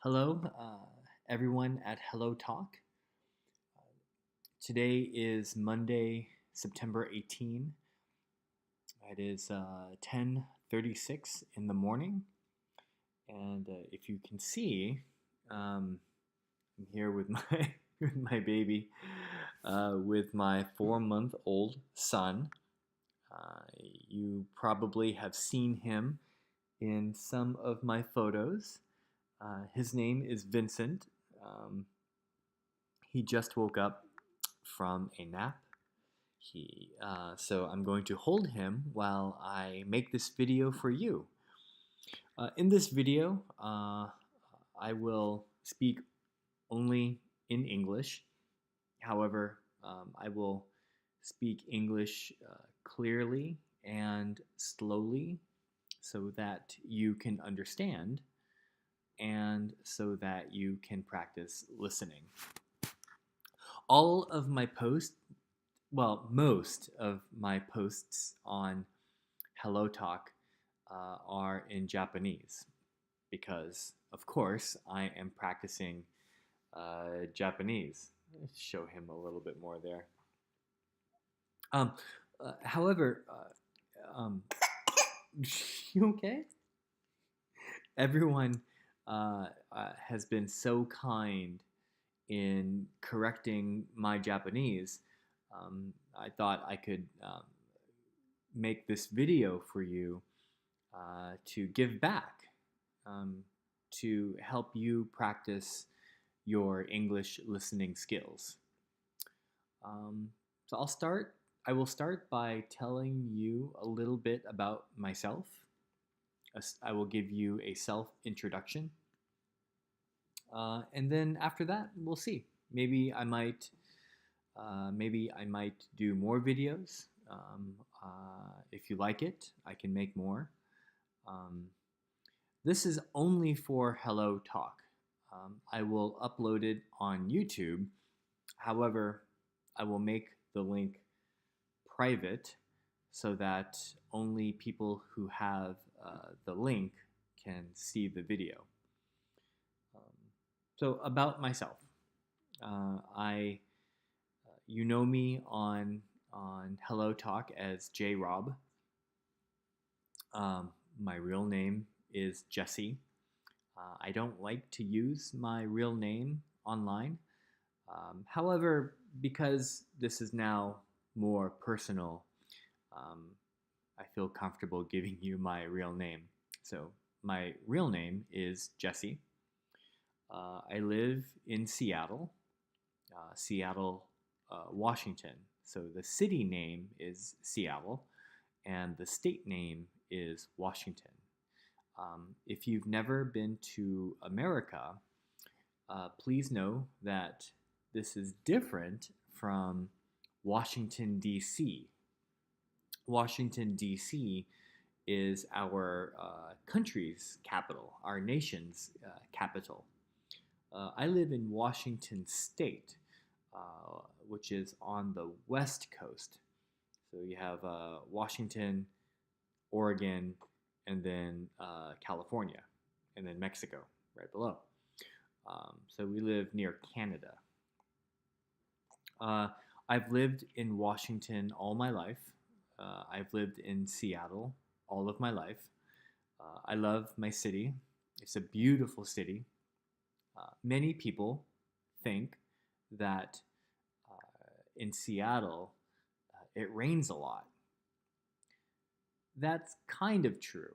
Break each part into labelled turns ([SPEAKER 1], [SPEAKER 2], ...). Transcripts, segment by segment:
[SPEAKER 1] Hello, everyone at HelloTalk. Today is Monday, September 18. It is 10:36 in the morning, and if you can see, I'm here with my with my baby, with my 4-month-old son. You probably have seen him in some of my photos. His name is Vincent. Um, he just woke up from a nap. So I'm going to hold him while I make this video for you. In this video, I will speak only in English. However, I will speak English clearly and slowly so that you can understand and so that you can practice listening. All of my posts, well, most of my posts on HelloTalk are in Japanese because, of course, I am practicing Japanese. Let's show him a little bit more there. Um, however, you okay? Everyone has been so kind in correcting my Japanese. I thought I could make this video for you to give back, um, to help you practice your English listening skills. So I will start by telling you a little bit about myself. I will give you a self introduction. And then after that, we'll see. Maybe I might do more videos. If you like it, I can make more. Um, this is only for Hello Talk. I will upload it on YouTube. However, I will make the link private so that only people who have the link can see the video. So about myself, I you know me on Hello Talk as J Rob. My real name is Jesse. I don't like to use my real name online. However, because this is now more personal, um, I feel comfortable giving you my real name. So my real name is Jesse. I live in Seattle, Washington. So the city name is Seattle, and the state name is Washington. If you've never been to America, please know that this is different from Washington, D.C. Washington, D.C. is our country's capital, our nation's capital. I live in Washington State, which is on the West Coast. So you have Washington, Oregon, and then California, and then Mexico right below. So we live near Canada. I've lived in Washington all my life. I've lived in Seattle all of my life. I love my city. It's a beautiful city. Many people think that in Seattle it rains a lot. That's kind of true.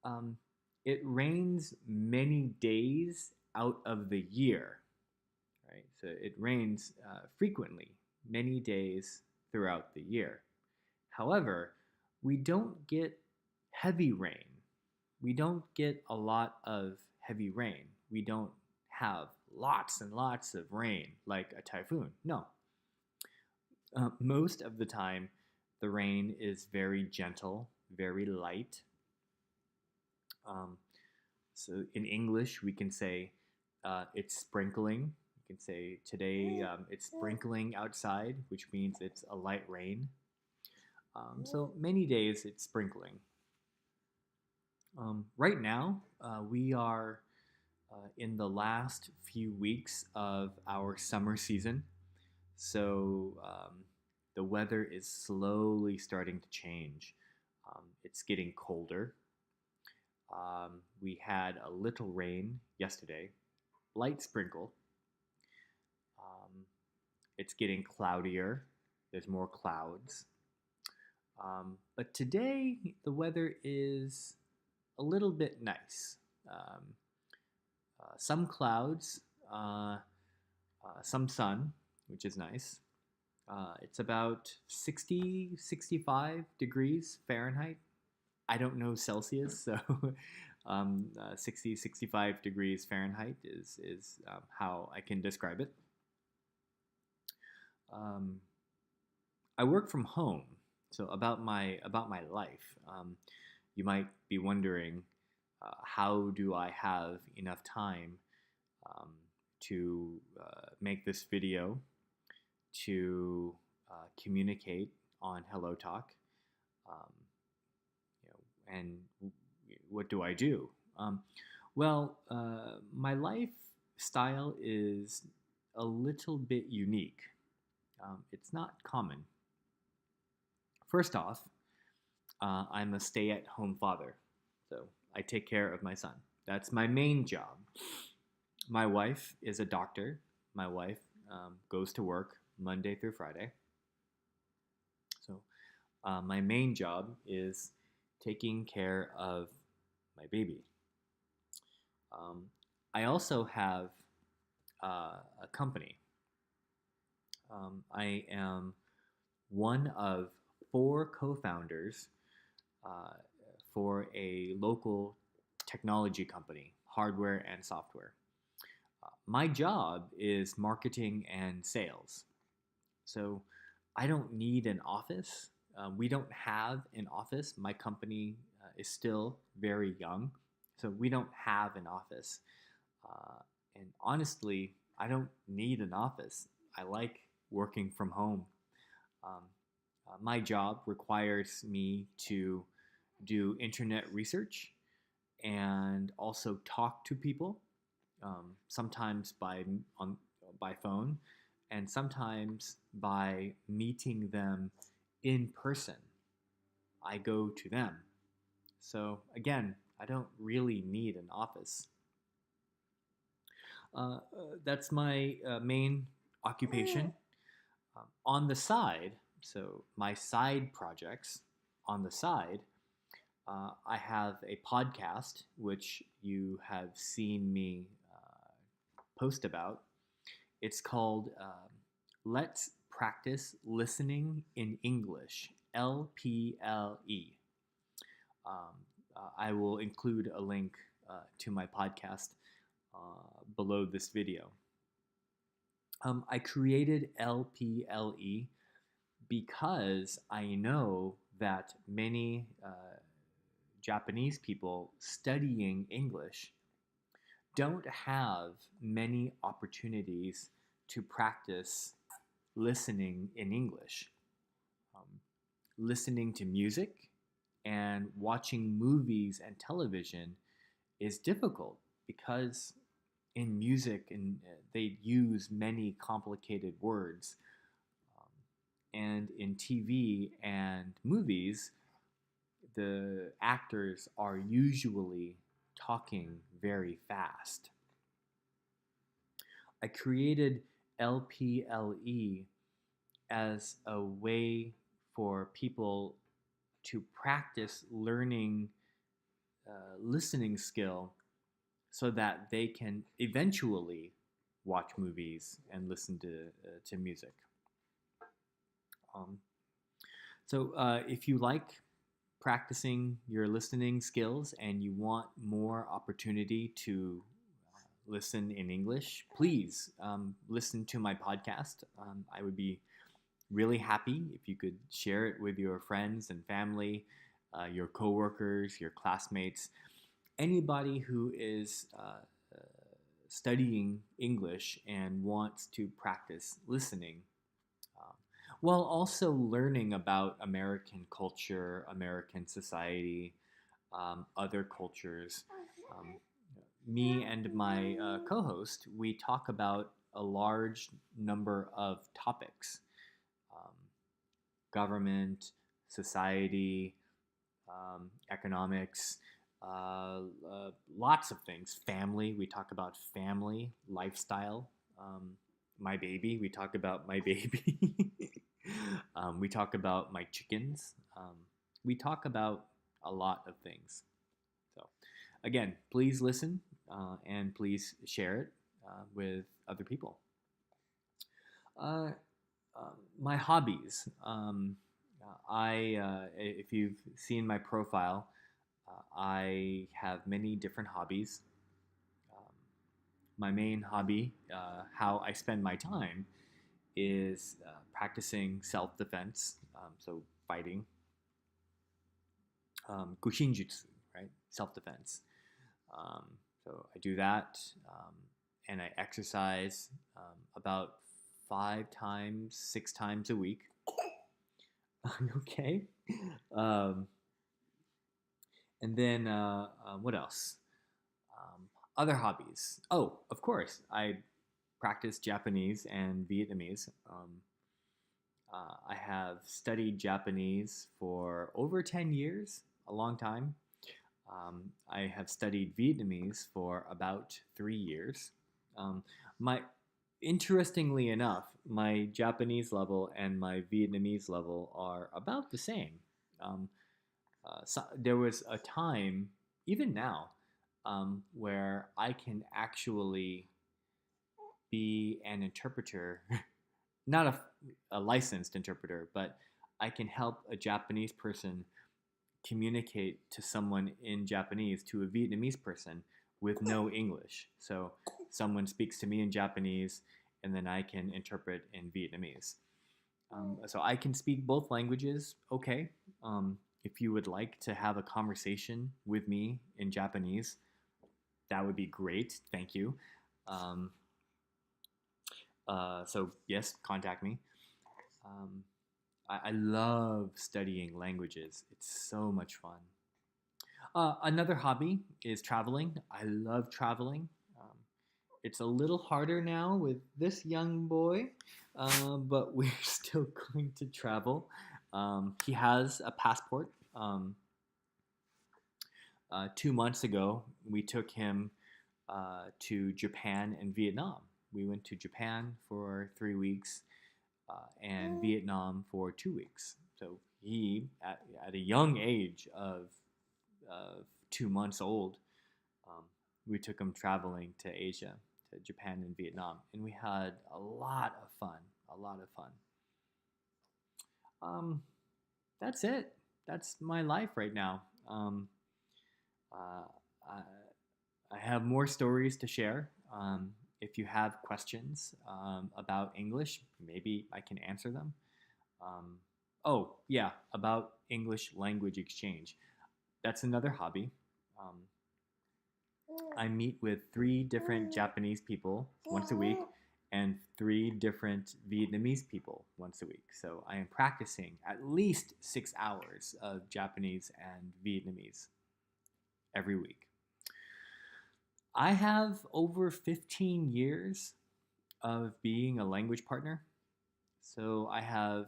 [SPEAKER 1] Um, it rains many days out of the year, right? So it rains frequently, many days throughout the year. However, we don't get heavy rain. We don't get a lot of heavy rain. We don't have lots and lots of rain like a typhoon. No. Most of the time, the rain is very gentle, very light. Um, so in English, we can say it's sprinkling. You can say today it's sprinkling outside, which means it's a light rain. So many days it's sprinkling. Right now, we are in the last few weeks of our summer season. So the weather is slowly starting to change. It's getting colder. We had a little rain yesterday, light sprinkle. Um, it's getting cloudier. There's more clouds. But today, the weather is a little bit nice. Um, some clouds, uh, some sun, which is nice. It's about 60, 65 degrees Fahrenheit. I don't know Celsius, so 60, 65 degrees Fahrenheit is how I can describe it. Um, I work from home, so about my life. You might be wondering, how do I have enough time um, to make this video, to communicate on HelloTalk, um, and what do I do? My lifestyle is a little bit unique. It's not common. First off, I'm a stay at home father. So I take care of my son. That's my main job. My wife is a doctor. My wife goes to work Monday through Friday. So my main job is taking care of my baby. Um, I also have a company. I am one of four co founders uh, for a local technology company, hardware and software. My job is marketing and sales. So I don't need an office. We don't have an office. My company is still very young. So we don't have an office. Uh, and honestly, I don't need an office. I like working from home. Um, my job requires me to do internet research and also talk to people, sometimes by phone, and sometimes by meeting them in person. I go to them. So again, I don't really need an office. That's my main occupation. On the side, so my side projects on the side, I have a podcast which you have seen me post about. It's called Let's Practice Listening in English, LPLE. Um, I will include a link to my podcast below this video. I created LPLE because I know that many Japanese people studying English don't have many opportunities to practice listening in English. Um, Listening to music and watching movies and television is difficult because in music and they use many complicated words, and in TV and movies the actors are usually talking very fast. I created LPLE as a way for people to practice learning listening skill so that they can eventually watch movies and listen to music. Um, if you like practicing your listening skills and you want more opportunity to listen in English, please listen to my podcast. I would be really happy if you could share it with your friends and family, your coworkers, your classmates, anybody who is studying English and wants to practice listening, um, while also learning about American culture, American society, other cultures. Um, me and my co-host, we talk about a large number of topics: um, government, society, economics, lots of things. Family, we talk about family, lifestyle. Um, my baby, we talk about my baby. We talk about my chickens. We talk about a lot of things. So, again, please listen and please share it with other people. Uh, my hobbies. If you've seen my profile, I have many different hobbies. Um, my main hobby, how I spend my time, is practicing self-defense. So fighting, gushinjutsu, right? Self-defense. Um, so I do that, and I exercise about 5 times, 6 times a week. Okay. Um, and then what else? Um, Other hobbies. Oh, of course, I practice Japanese and Vietnamese. I have studied Japanese for over 10 years, a long time. I have studied Vietnamese for about 3 years. My Interestingly enough, my Japanese level and my Vietnamese level are about the same. Um, so there was a time, even now, where I can actually be an interpreter, not a licensed interpreter, but I can help a Japanese person communicate to someone in Japanese to a Vietnamese person with no English. So someone speaks to me in Japanese, and then I can interpret in Vietnamese. So I can speak both languages. Okay. If you would like to have a conversation with me in Japanese, that would be great. Thank you. Um, so yes, contact me. Um, I love studying languages. It's so much fun. Another hobby is traveling. I love traveling. Um, it's a little harder now with this young boy, but we're still going to travel. He has a passport. 2 months ago, we took him to Japan and Vietnam. We went to Japan for 3 weeks and Vietnam for 2 weeks. So he, at a young age of 2 months old, um, we took him traveling to Asia, to Japan and Vietnam, and we had a lot of fun. A lot of fun. Um, that's it. That's my life right now. Uh, I, I have more stories to share. If you have questions about English, maybe I can answer them. Um, oh, yeah, about English language exchange. That's another hobby. Um, I meet with 3 different Japanese people once a week and 3 different Vietnamese people once a week. So I am practicing at least 6 hours of Japanese and Vietnamese every week. I have over 15 years of being a language partner. So I have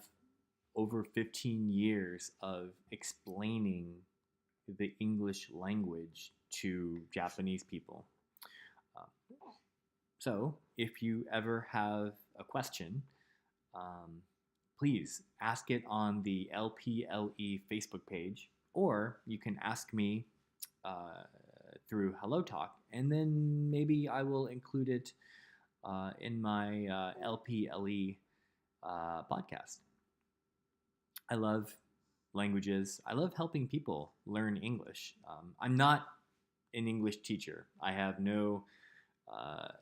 [SPEAKER 1] over 15 years of explaining the English language to Japanese people. Um, so if you ever have a question, um, please ask it on the LPLE Facebook page, or you can ask me through HelloTalk, and then maybe I will include it in my LPLE podcast. I love languages. I love helping people learn English. I'm not an English teacher. I have no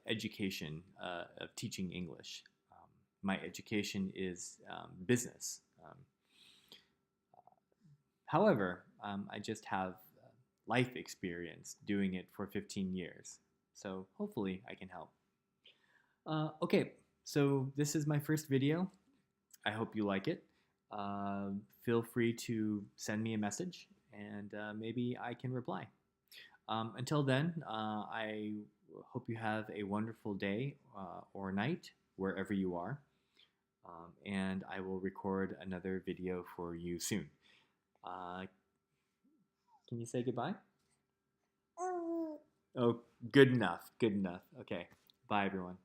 [SPEAKER 1] education of teaching English. My education is business. However, I just have life experience doing it for 15 years. So hopefully I can help. Okay, so this is my first video. I hope you like it. Feel free to send me a message and maybe I can reply. Until then, I hope you have a wonderful day or night wherever you are. And I will record another video for you soon. Uh, can you say goodbye? Oh, good enough. Good enough. Okay. Bye, everyone.